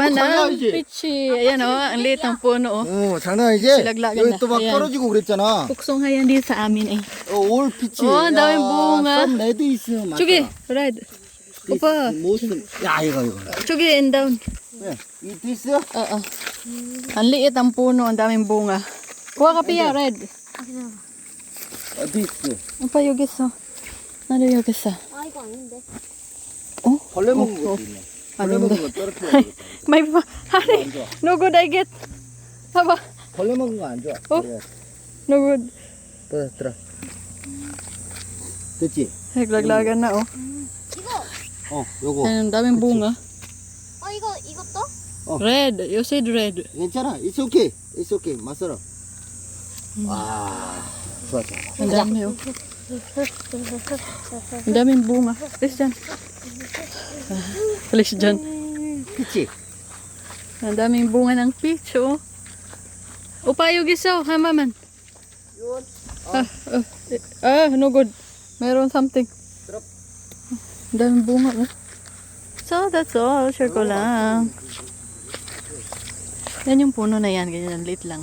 Manang 이제. pichi. Ayan o, ang liit ng puno o. 장난 아니지? 실락락이다. 여기 또 막 예. 떨어지고 그랬잖아. Puksong yan dito sa amin eh. 올 피치. 어, 나의 bunga. 썸 레드 있어. Chugi, red. Opa, 무슨? 야 이거. chugi and down. 이 디스? Oo. Ang liit ang puno, ang daming bunga. Kuha ka piya, red. 디스. Opa, yugis o. Nado yugis ah. 아 이거 아닌데. Oh? 벌레 먹은 것도 있네. 벌레 아닌데. 먹은 거 떨어뜨려. May pa. Honey, no good I get. Haba, 벌레 먹은 거 안 좋아. 어? no good. 떨어뜨려. 됐지? Naglaglagan na oh. 이거 요거. Ang daming bunga. 이것도? Red, you said red. 괜찮아. It's okay. It's okay. 맛있어. 와, 좋아. Ang dami oh. Ang daming bunga. Alis dyan. Alis dyan. 피치. Ang daming bunga ng peach oh. Opa, yugis oh. Hamaman. No good. Meron something. Drop. Ang daming bunga oh. So that's all. Share ko lang. Yan yung puno na yan. Ganyan, liit lang.